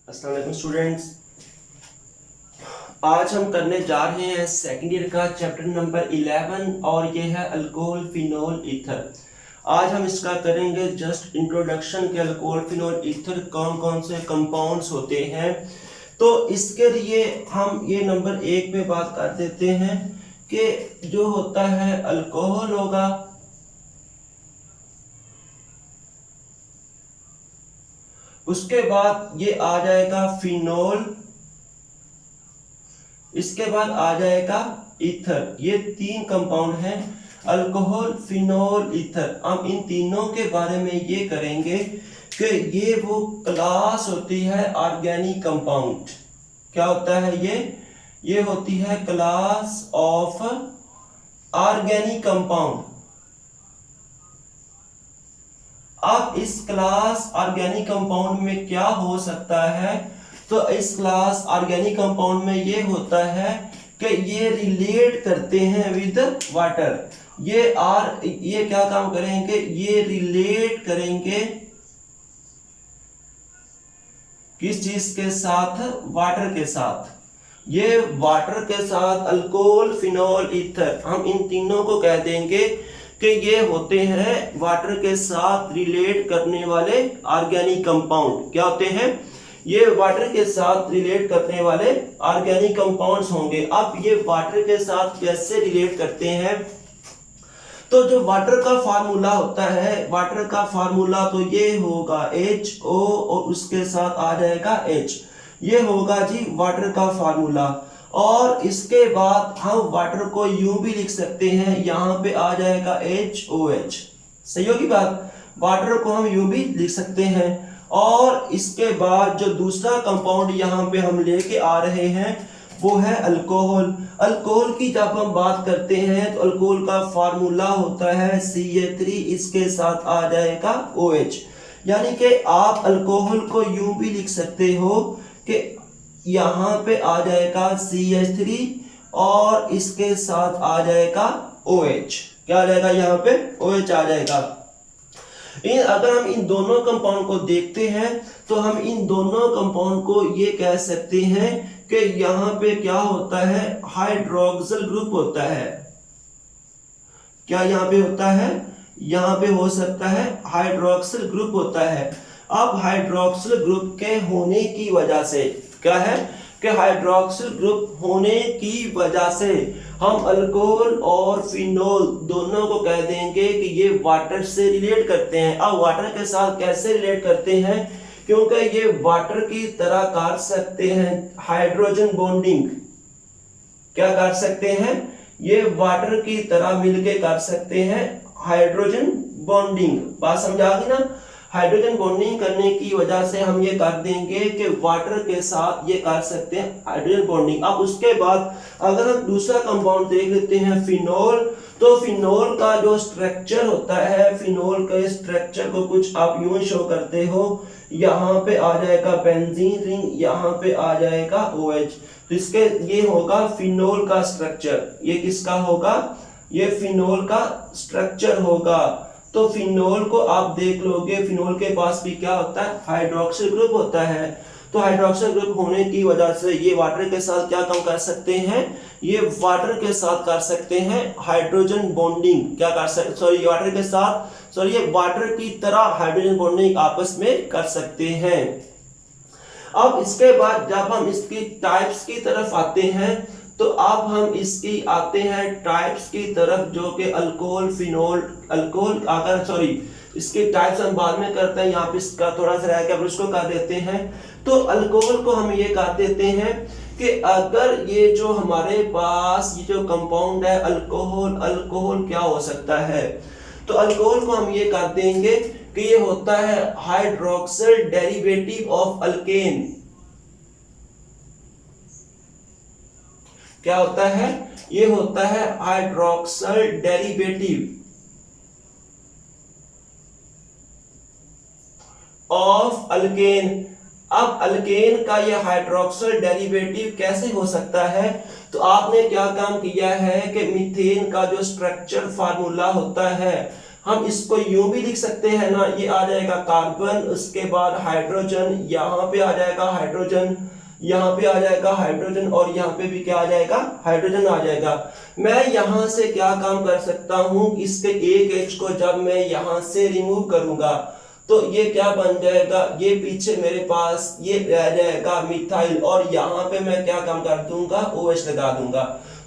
अस्सलाम वालेकुम स्टूडेंट्स। आज हम करने जा रहे हैं सेकेंड ईयर का चैप्टर नंबर 11 और ये है अल्कोहल फिनोल ईथर। आज हम इसका करेंगे जस्ट इंट्रोडक्शन के अल्कोहल फिनोल ईथर कौन कौन से कंपाउंड्स होते हैं। तो इसके लिए हम ये नंबर 1 पे बात कर देते हैं कि जो होता है अल्कोहल होगा, उसके बाद ये आ जाएगा फिनोल, इसके बाद आ जाएगा ईथर। ये 3 कंपाउंड हैं, अल्कोहल फिनोल ईथर। हम इन तीनों के बारे में ये करेंगे कि ये वो क्लास होती है ऑर्गेनिक कंपाउंड। क्या होता है ये होती है क्लास ऑफ ऑर्गेनिक कंपाउंड। अब इस क्लास ऑर्गेनिक कंपाउंड में क्या हो सकता है, तो इस क्लास ऑर्गेनिक कंपाउंड में ये होता है कि ये रिलेट करते हैं विद वाटर। ये क्या काम करेंगे, ये रिलेट करेंगे किस चीज के साथ, वाटर के साथ। ये वाटर के साथ अल्कोहल फिनोल ईथर, हम इन तीनों को कह देंगे कि ये होते हैं वाटर के साथ रिलेट करने वाले ऑर्गेनिक कंपाउंड। क्या होते हैं, ये वाटर के साथ रिलेट करने वाले ऑर्गेनिक कंपाउंड्स होंगे। अब ये वाटर के साथ कैसे रिलेट करते हैं, तो जो वाटर का फार्मूला होता है, वाटर का फार्मूला तो ये होगा HO और उसके साथ आ जाएगा H। ये होगा जी वाटर का फार्मूला। और इसके बाद हम वाटर को यूं भी लिख सकते हैं, यहाँ पे आ जाएगा HOH। सही होगी बात, वाटर को हम यूं भी लिख सकते हैं। और इसके बाद जो दूसरा कंपाउंड यहाँ पे हम लेके आ रहे हैं वो है अल्कोहल। अल्कोहल की जब हम बात करते हैं तो अल्कोहल का फार्मूला होता है Ca3, इसके साथ आ जाएगा OH। यानी कि आप अल्कोहल को यूं भी लिख सकते हो कि यहाँ पे आ जाएगा CH3 और इसके साथ आ जाएगा OH। क्या आ जाएगा, यहाँ पे OH आ जाएगा। अगर हम इन दोनों कंपाउंड को देखते हैं तो हम इन दोनों कंपाउंड को ये कह सकते हैं कि यहाँ पे क्या होता है, हाइड्रोक्सिल ग्रुप होता है। क्या यहाँ पे होता है, यहाँ पे हो सकता है हाइड्रोक्सिल ग्रुप होता है। अब हाइड्रोक्सिल ग्रुप के होने की वजह से क्या है कि हाइड्रोक्सिल ग्रुप होने की वजह से हम अल्कोहल और फिनोल दोनों को कह देंगे कि ये वाटर से रिलेट करते हैं। अब वाटर के साथ कैसे रिलेट करते हैं, क्योंकि ये वाटर की तरह कर सकते हैं हाइड्रोजन बॉन्डिंग। क्या कर सकते हैं, ये वाटर की तरह मिलके कर सकते हैं हाइड्रोजन बॉन्डिंग। बात समझ आ गई ना, हाइड्रोजन बॉन्डिंग करने की वजह से हम ये कर देंगे कि वाटर के साथ ये कर सकते हैं हाइड्रोजन बॉन्डिंग। अब उसके बाद अगर हम दूसरा कंपाउंड देख लेते हैं फिनोल, तो फिनोल का जो स्ट्रक्चर होता है, फिनोल के स्ट्रक्चर को कुछ आप यूं शो करते हो, यहाँ पे आ जाएगा बेंजीन रिंग, यहाँ पे आ जाएगा OH। तो इसके ये होगा फिनोल का स्ट्रक्चर। ये किसका होगा, ये फिनोल का स्ट्रक्चर होगा। तो फिनोल को आप देख लोगे, फिनोल के पास भी क्या होता है, हाइड्रोक्सिल ग्रुप होता है। तो हाइड्रोक्सिल ग्रुप होने की वजह से ये वाटर के साथ क्या काम कर सकते हैं, ये वाटर के साथ कर सकते हैं हाइड्रोजन बॉन्डिंग। क्या कर सकते, सॉरी वाटर के साथ, सॉरी ये वाटर की तरह हाइड्रोजन बॉन्डिंग आपस में कर सकते हैं। अब इसके बाद जब हम इसकी टाइप्स की तरफ आते हैं तो अब हम इसकी आते हैं टाइप्स की तरफ, जो कि अल्कोहल फिनोल, अल्कोहल अगर सॉरी इसकी टाइप्स हम बाद में करते हैं, यहाँ पे इसका थोड़ा सा रह गया, उसको कर देते हैं। तो अल्कोहल को हम ये कर देते हैं कि अगर ये जो हमारे पास ये जो कंपाउंड है अल्कोहल, अल्कोहल क्या हो सकता है, तो अल्कोहल को हम ये कर देंगे कि ये होता है हाइड्रोक्सिल डेरिवेटिव ऑफ अल्केन। क्या होता है, ये होता है हाइड्रोक्सिल डेरिवेटिव ऑफ अल्केन। अब अल्केन का ये हाइड्रोक्सिल डेरिवेटिव कैसे हो सकता है, तो आपने क्या काम किया है कि मीथेन का जो स्ट्रक्चर फार्मूला होता है, हम इसको यूं भी लिख सकते हैं ना, ये आ जाएगा कार्बन, उसके बाद हाइड्रोजन, यहाँ पे आ जाएगा हाइड्रोजन, यहाँ पे आ जाएगा हाइड्रोजन, और यहाँ पे भी क्या आ जाएगा, हाइड्रोजन आ जाएगा। मैं यहाँ से क्या काम कर सकता हूँ, इसके एक H को जब मैं यहाँ से रिमूव करूंगा तो ये क्या बन जाएगा, ये पीछे मेरे पास ये रह जाएगा मिथाइल, और यहाँ पे मैं क्या काम कर दूंगा, OH लगा दूंगा।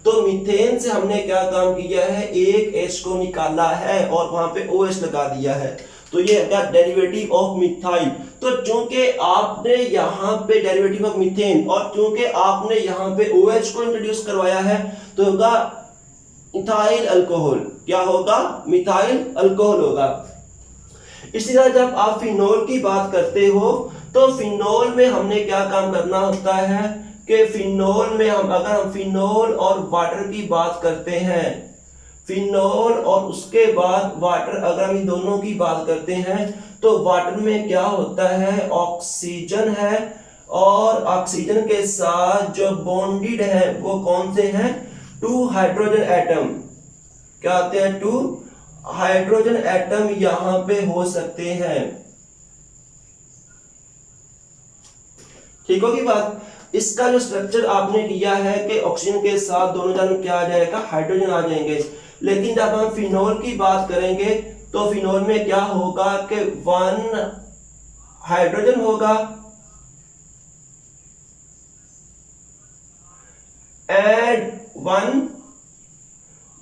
तो मीथेन से हमने क्या काम किया है, एक H को निकाला है और वहां पे OH लगा दिया है, तो ये होगा डेरिवेटिव ऑफ मिथाइल। तो चूंकि आपने यहाँ पे डेरिवेटिव ऑफ मीथेन और चूंकि आपने यहाँ पे OH को इंट्रोड्यूस करवाया है, तो होगा मिथाइल अल्कोहल। क्या होगा, मिथाइल अल्कोहल होगा। इसी तरह जब आप फिनोल की बात करते हो तो फिनोल में हमने क्या काम करना होता है कि फिनोल में अगर हम फिनोल और वाटर की बात करते हैं, फिनोल और उसके बाद वाटर, अगर हम इन दोनों की बात करते हैं तो वाटर में क्या होता है, ऑक्सीजन है, और ऑक्सीजन के साथ जो बॉन्डेड है वो कौन से हैं, 2 हाइड्रोजन एटम। क्या होते हैं, 2 हाइड्रोजन एटम यहां पे हो सकते हैं। ठीक होगी बात। इसका जो स्ट्रक्चर आपने किया है कि ऑक्सीजन के साथ दोनों जानब क्या आ जाएगा, हाइड्रोजन आ जाएंगे। लेकिन जब हम फिनोल की बात करेंगे तो फिनोल में क्या होगा कि 1 हाइड्रोजन होगा एंड 1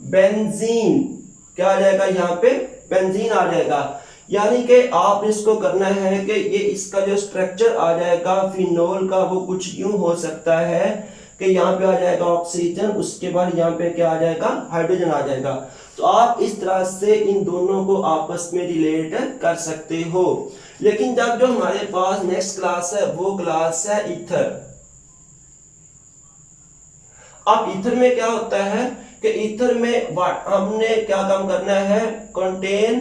बेंजीन। क्या आ जाएगा, यहाँ पे बेंजीन आ जाएगा। यानी कि आप इसको करना है कि ये इसका जो स्ट्रक्चर आ जाएगा फिनोल का वो कुछ यूं हो सकता है कि यहाँ पे आ जाएगा ऑक्सीजन, उसके बाद यहाँ पे क्या आ जाएगा, हाइड्रोजन आ जाएगा। तो आप इस तरह से इन दोनों को आपस में रिलेट कर सकते हो। लेकिन जब जो हमारे पास नेक्स्ट क्लास है वो क्लास है ईथर। अब ईथर में क्या होता है कि ईथर में हमने क्या काम करना है, contain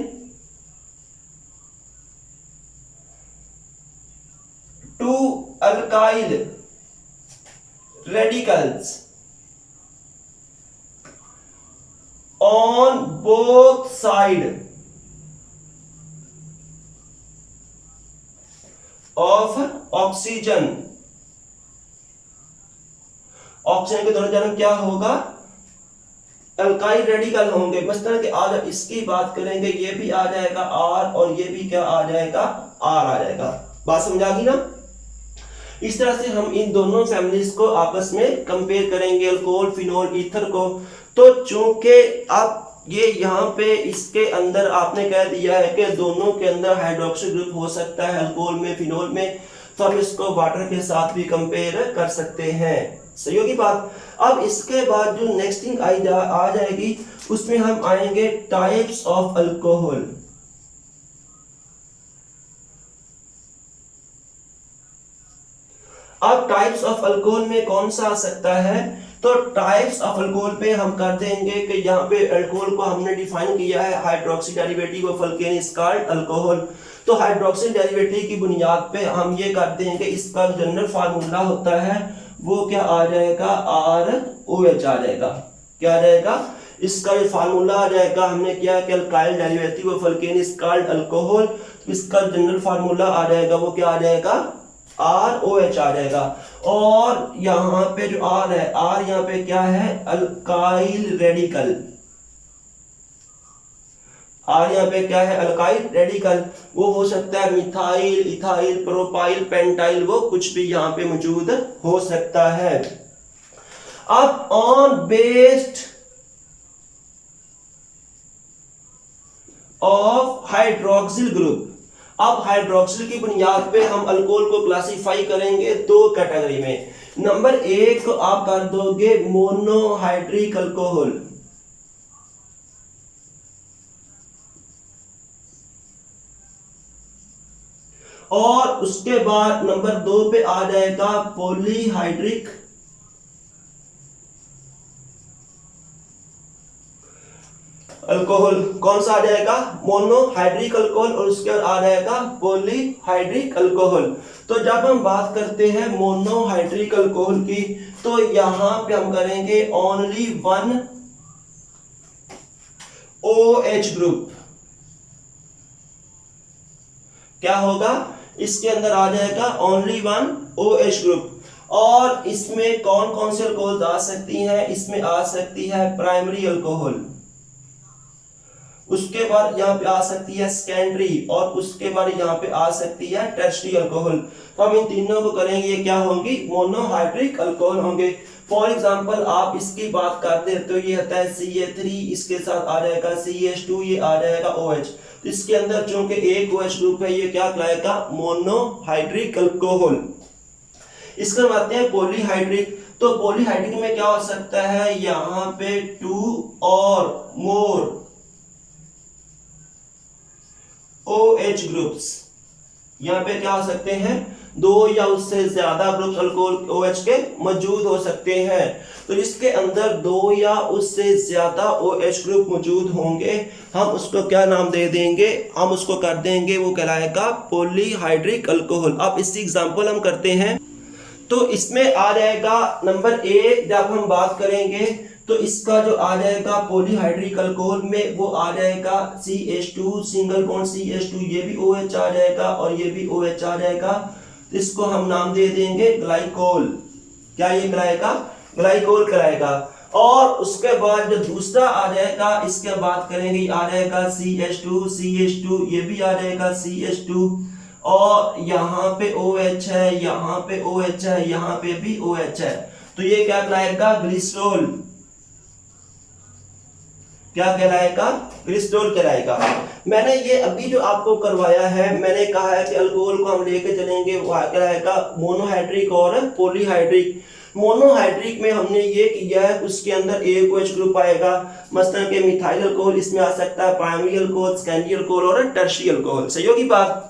2 alkyl radicals on both side of oxygen। Oxygen के दोनों जानब क्या होगा, अल्काइल रेडिकल होंगे। मसलन कि आज इसकी बात करेंगे, ये भी आ जाएगा R और ये भी क्या आ जाएगा, R आ जाएगा। बात समझ आ गई ना। इस तरह से हम इन दोनों फैमिलीज को आपस में कंपेयर करेंगे, अल्कोहल, फिनोल, ईथर को। तो चूंकि अब ये यहाँ पे इसके अंदर आपने कह दिया है कि दोनों के अंदर हाइड्रोक्सी ग्रुप हो सकता है, अल्कोहल में, फिनोल में, तो हम इसको वाटर के साथ भी कंपेयर कर सकते हैं। सही होगी बात। अब इसके बाद जो नेक्स्ट थिंग आ जाएगी उसमें हम आएंगे टाइप्स ऑफ अल्कोहल। अब टाइप्स ऑफ अल्कोहल में कौन सा आ सकता है, तो टाइप्स ऑफ अल्कोहल पे हम कर देंगे कि यहाँ पे अल्कोहल को हमने डिफाइन किया है hydroxy derivative of alkane is called alcohol. तो हाइड्रोक्सी डेरिवेटिव की बुनियाद पे हम ये कर देंगे, इसका जनरल फार्मूला होता है वो क्या आ जाएगा, ROH आ जाएगा। क्या आ जाएगा, इसका जो फार्मूला आ जाएगा, हमने किया कि alkyl derivative of alkane is called alcohol, इसका जनरल फार्मूला आ जाएगा वो क्या आ जाएगा, ROH आ जाएगा। और यहाँ पे जो R है, R यहाँ पे क्या है, अल्काइल रेडिकल। R यहाँ पे क्या है, अल्काइल रेडिकल। वो हो सकता है मिथाइल, इथाइल, प्रोपाइल, पेंटाइल, वो कुछ भी यहाँ पे मौजूद हो सकता है। अब on based of hydroxyl group, अब हाइड्रोक्सिल की बुनियाद पे हम अल्कोहल को क्लासिफाई करेंगे 2 कैटेगरी में। नंबर 1 आप कर दोगे मोनोहाइड्रिक अल्कोहल, और उसके बाद नंबर 2 पे आ जाएगा पॉलीहाइड्रिक अल्कोहल। कौन सा आ जाएगा, मोनोहाइड्रिक अल्कोहल, और उसके बाद आ जाएगा पॉलीहाइड्रिक अल्कोहल। तो जब हम बात करते हैं मोनोहाइड्रिक अल्कोहल की, तो यहां पे हम करेंगे ओनली 1 OH ग्रुप। क्या होगा, इसके अंदर आ जाएगा ओनली वन OH ग्रुप। और इसमें कौन कौन से अल्कोहल आ सकती हैं, इसमें आ सकती है प्राइमरी अल्कोहल, उसके बाद यहाँ पे आ सकती है सेकेंडरी, और उसके बाद यहाँ पे आ सकती है टर्शियरी अल्कोहल। तो हम इन तीनों को करेंगे, ये क्या होंगी, मोनोहाइड्रिक अल्कोहल होंगे। फॉर एग्जांपल आप इसकी बात करते हैं तो ये होता है CA3, इसके साथ आ जाएगा CH2, ये आ जाएगा OH। तो इसके अंदर चूंकि एक OH ग्रुप है, ये क्या कहलाएगा, मोनोहाइड्रिक अल्कोहल। इसका आते हैं पॉलीहाइड्रिक। तो पॉलीहाइड्रिक में क्या हो सकता है, यहाँ पे 2 और मोर OH ग्रुप्स, यहाँ पे क्या हो सकते हैं, 2 या उससे ज्यादा ग्रुप्स अल्कोहल OH के मौजूद हो सकते हैं। तो इसके अंदर 2 या उससे ज्यादा OH ग्रुप मौजूद होंगे, हम उसको क्या नाम दे देंगे, हम उसको कर देंगे, वो कहलाएगा पॉलीहाइड्रिक अल्कोहल। अब इसकी एग्जांपल हम करते हैं। तो इसमें आ जाएगा नंबर 1, जब हम बात करेंगे तो इसका जो आ जाएगा पॉलीहाइड्रिक अल्कोहल में, वो आ जाएगा CH2 सिंगल बॉन्ड CH2, ये भी OH आ जाएगा और ये भी OH आ जाएगा। तो इसको हम नाम दे देंगे ग्लाइकोल। क्या ये कहलाएगा, ग्लाइकोल कहलाएगा। और उसके बाद जो दूसरा आ जाएगा, इसके बात करेंगे, आ जाएगा CH2, ये भी आ जाएगा CH2, और यहाँ पे OH है, यहाँ पे OH है, यहाँ पे भी OH है। तो ये क्या कहलाएगा, ग्लिसरॉल। क्या कहलाएगा, ग्लिसरॉल कहलाएगा। मैंने ये अभी जो आपको करवाया है, मैंने कहा है कि अल्कोहल को हम लेके चलेंगे, वो कहलाएगा मोनोहाइड्रिक और पॉलीहाइड्रिक। मोनोहाइड्रिक में हमने ये किया है, उसके अंदर एक OH ग्रुप आएगा, मसलन के मिथाइल अल्कोहल इसमें आ सकता है, प्राइमरी अल्कोहल, सेकेंडरी अल्कोहल और टर्शियरी अल्कोहल। सही होगी बात।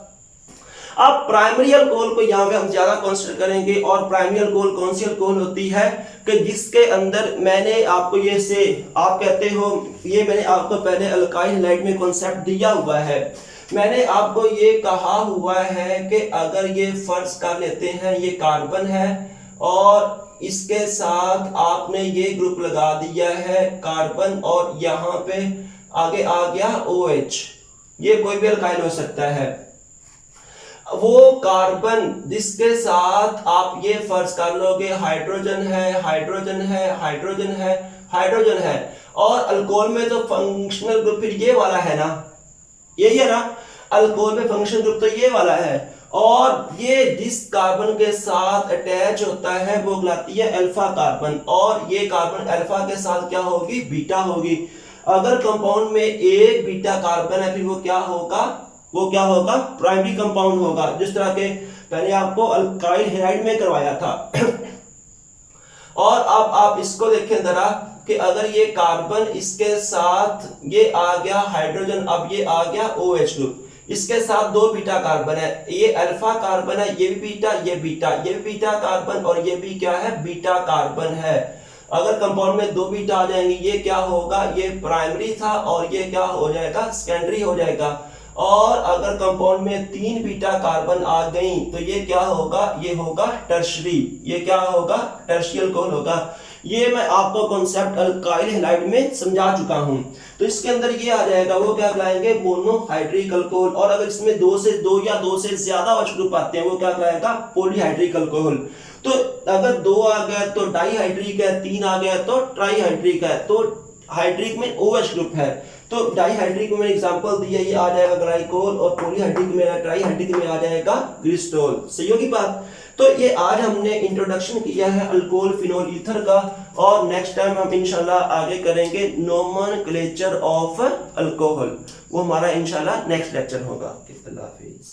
अब प्राइमरी अल्कोहल को यहाँ पे हम ज्यादा कंसीडर करेंगे। और प्राइमरी अल्कोहल कौन सी अल्कोहल होती है कि जिसके अंदर मैंने आपको ये से आप कहते हो, ये मैंने आपको पहले अल्काइल हैलाइड में कॉन्सेप्ट दिया हुआ है। मैंने आपको ये कहा हुआ है कि अगर ये फर्ज कर लेते हैं, ये कार्बन है और इसके साथ आपने ये ग्रुप लगा दिया है कार्बन, और यहाँ पे आगे आ गया OH, ये कोई भी अल्काइल हो सकता है। वो कार्बन जिसके साथ आप ये फर्ज कर लोगे हाइड्रोजन है, हाइड्रोजन है, हाइड्रोजन है, हाइड्रोजन है, और अल्कोहल में तो फंक्शनल ग्रुप फिर ये वाला है ना, यही है ना, अल्कोहल में फंक्शनल ग्रुप तो ये वाला है। और ये जिस कार्बन के साथ अटैच होता है वो कहलाती है अल्फा कार्बन, और ये कार्बन अल्फा के साथ क्या होगी, बीटा होगी। अगर कंपाउंड में एक बीटा कार्बन है, फिर वो क्या होगा, वो क्या होगा, प्राइमरी कंपाउंड होगा, जिस तरह के मैंने आपको अल्काइल हैलाइड में करवाया था। और अब आप इसको देखें जरा कि अगर ये कार्बन इसके साथ ये आ गया हाइड्रोजन, अब ये आ गया OH ग्रुप, इसके साथ 2 बीटा कार्बन है, ये अल्फा कार्बन है, ये भी बीटा, ये बीटा, ये भी बीटा कार्बन, और ये भी क्या है, बीटा कार्बन है। अगर कंपाउंड में 2 बीटा आ जाएंगे, ये क्या होगा, ये प्राइमरी था, और ये क्या हो जाएगा, सेकेंडरी हो जाएगा। और अगर कंपाउंड में 3 बीटा कार्बन आ गई तो ये क्या होगा, ये होगा टर्शियरी, ये क्या होगा, टर्शियरी अल्कोहल होगा। ये मैं आपको कॉन्सेप्ट अल्काइल हैलाइड में समझा चुका हूं। तो इसके अंदर ये आ जाएगा, वो क्या कहलाएंगे, मोनोहाइड्रिक अल्कोहल। और अगर इसमें 2 या 2 से ज्यादा OH ग्रुप आते हैं, वो क्या कहलाएगा, पॉलीहाइड्रिक अल्कोहल। तो अगर 2 आ गया तो डाईहाइड्रिक है, 3 आ गया तो ट्राईहाइड्रिक है। तो हाइड्रिक में OH ग्रुप है, तो डाईहाइड्रिक में एग्जांपल दिया, ये आ जाएगा ग्लाइकोल, और पॉलीहाइड्रिक में, ट्राईहाइड्रिक में आ जाएगा ग्लिसरॉल। सही होगी बात। तो ये आज हमने इंट्रोडक्शन किया है अल्कोहल फिनोल ईथर का, और नेक्स्ट टाइम हम इंशाल्लाह आगे करेंगे नोमेनक्लेचर ऑफ अल्कोहल, वो हमारा इंशाल्लाह नेक्स्ट लेक्चर होगा। अल्लाह हाफिज़।